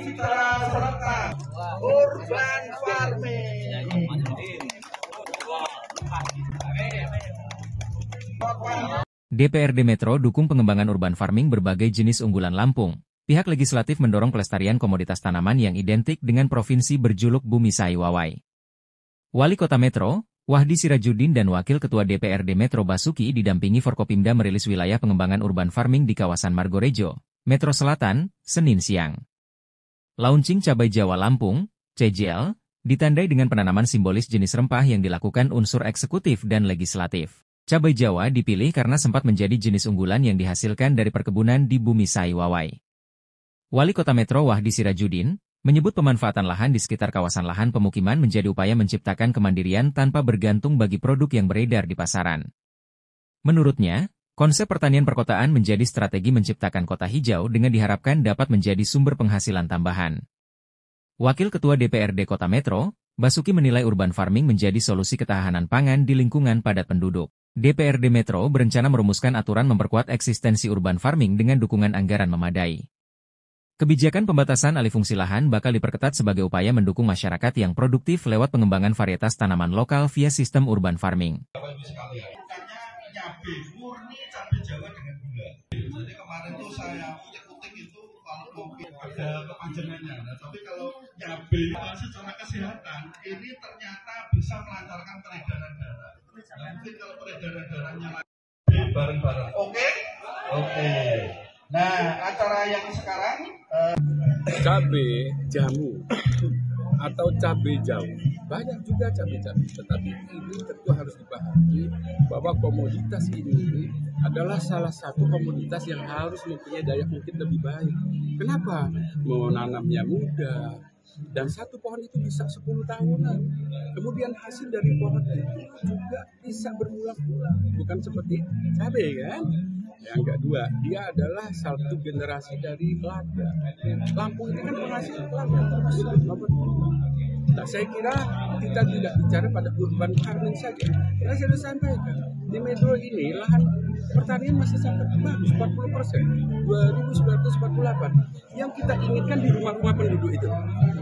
secara serentak urban farming. DPRD Metro dukung pengembangan urban farming berbagai jenis unggulan Lampung. Pihak legislatif mendorong pelestarian komoditas tanaman yang identik dengan provinsi berjuluk Bumi Sai Wawai. Wali Kota Metro, Wahdi Sirajudin dan Wakil Ketua DPRD Metro Basuki didampingi Forkopimda merilis wilayah pengembangan urban farming di kawasan Margorejo, Metro Selatan, Senin siang. Launching Cabai Jawa Lampung, CJL, ditandai dengan penanaman simbolis jenis rempah yang dilakukan unsur eksekutif dan legislatif. Cabai Jawa dipilih karena sempat menjadi jenis unggulan yang dihasilkan dari perkebunan di Bumi Sai Wawai. Wali Kota Metro Wahdi Sirajudin menyebut pemanfaatan lahan di sekitar kawasan lahan pemukiman menjadi upaya menciptakan kemandirian tanpa bergantung bagi produk yang beredar di pasaran. Menurutnya, konsep pertanian perkotaan menjadi strategi menciptakan kota hijau dengan diharapkan dapat menjadi sumber penghasilan tambahan. Wakil Ketua DPRD Kota Metro, Basuki menilai urban farming menjadi solusi ketahanan pangan di lingkungan padat penduduk. DPRD Metro berencana merumuskan aturan memperkuat eksistensi urban farming dengan dukungan anggaran memadai. Kebijakan pembatasan alih fungsi lahan bakal diperketat sebagai upaya mendukung masyarakat yang produktif lewat pengembangan varietas tanaman lokal via sistem urban farming. Bukannya cabai murni, cabai Jawa dengan gula. Jadi kemarin tuh saya utik-utik itu kalau mungkin ada kepanjangannya. Nah, tapi kalau cabai secara kesehatan ini ternyata bisa melancarkan peredaran darah. Nah, mungkin kalau peredaran darahnya lagi bareng-bareng. Oke? Nah, acara yang sekarang cabai jamu atau cabai jauh. Banyak juga cabai-cabai, tetapi ini tentu harus dipahami bahwa komoditas ini adalah salah satu komoditas yang harus mempunyai daya ungkit lebih baik. Kenapa? Menanamnya mudah, dan satu pohon itu bisa 10 tahunan. Kemudian hasil dari pohon itu juga bisa berulang-ulang, bukan seperti cabai kan? Yang kedua, dia adalah satu generasi dari lada. Lampung ini kan penghasil lada terbesar nomor 2. Nah, saya kira kita tidak bicara pada urban farming saja. Saya sudah sampaikan, di Metro ini lahan pertanian masih sangat bagus, 40%, 2.948. Yang kita inginkan di rumah-rumah penduduk itu.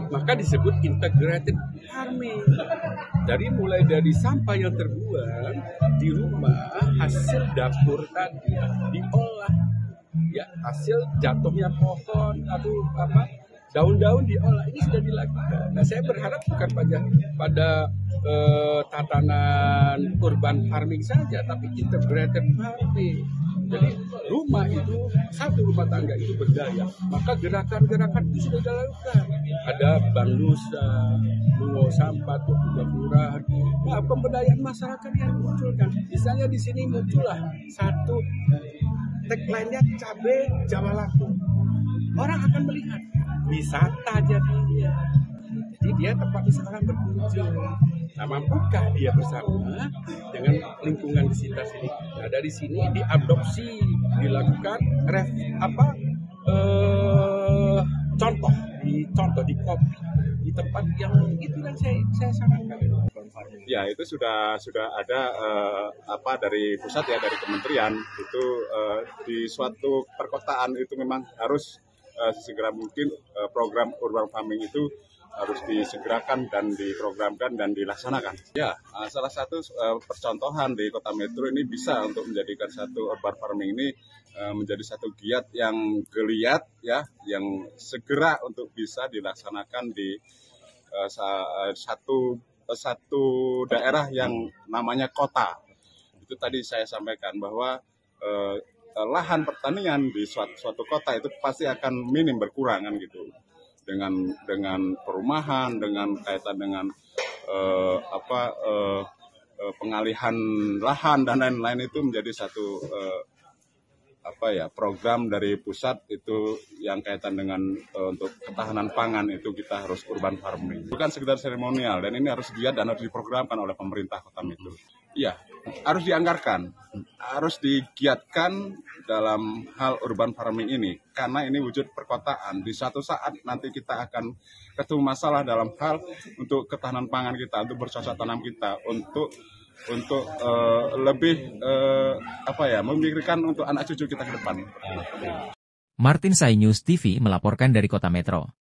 Maka disebut integrated farming. Mulai dari sampah yang terbuang di rumah, hasil dapur tadi diolah. Ya, hasil jatuhnya pohon atau daun-daun diolah, ini sudah dilakukan. Nah, saya berharap bukan pada tatanan urban farming saja, tapi integrated farming. Jadi satu rumah tangga itu berdaya, maka gerakan-gerakan itu sudah dilakukan. Ada Bank Nusa, Bungo Sampah, Kelurahan, pemberdayaan masyarakat yang dimunculkan. Misalnya di sini muncullah satu tagline-nya cabai Jawa Lampung. Orang akan melihat wisata jadinya. Jadi dia tempat wisata berkunjung. Nah, mampukah dia bersama dengan lingkungan di sekitar sini? Nah, dari sini diadopsi, dilakukan contoh di kopi di tempat yang itu yang saya sarankan. Ya, itu sudah ada dari pusat ya, dari kementerian itu di suatu perkotaan itu memang harus sesegera mungkin program urban farming itu harus disegerakan dan diprogramkan dan dilaksanakan. Ya, salah satu percontohan di Kota Metro ini bisa untuk menjadikan satu urban farming ini menjadi satu giat yang geliat ya, yang segera untuk bisa dilaksanakan di satu daerah yang namanya kota. Itu tadi saya sampaikan bahwa lahan pertanian di suatu kota itu pasti akan minim berkurang kan gitu. Dengan perumahan, dengan kaitan dengan pengalihan lahan dan lain-lain, itu menjadi satu program dari pusat itu yang kaitan dengan untuk ketahanan pangan, itu kita harus urban farming. Bukan sekedar seremonial, dan ini harus giat dan harus diprogramkan oleh pemerintah Kota Metro. Iya, harus dianggarkan, harus digiatkan dalam hal urban farming ini, karena ini wujud perkotaan. Di suatu saat nanti kita akan ketemu masalah dalam hal untuk ketahanan pangan kita, untuk bercocok tanam kita, untuk lebih memikirkan untuk anak cucu kita ke depan. Martin Sai News TV melaporkan dari Kota Metro.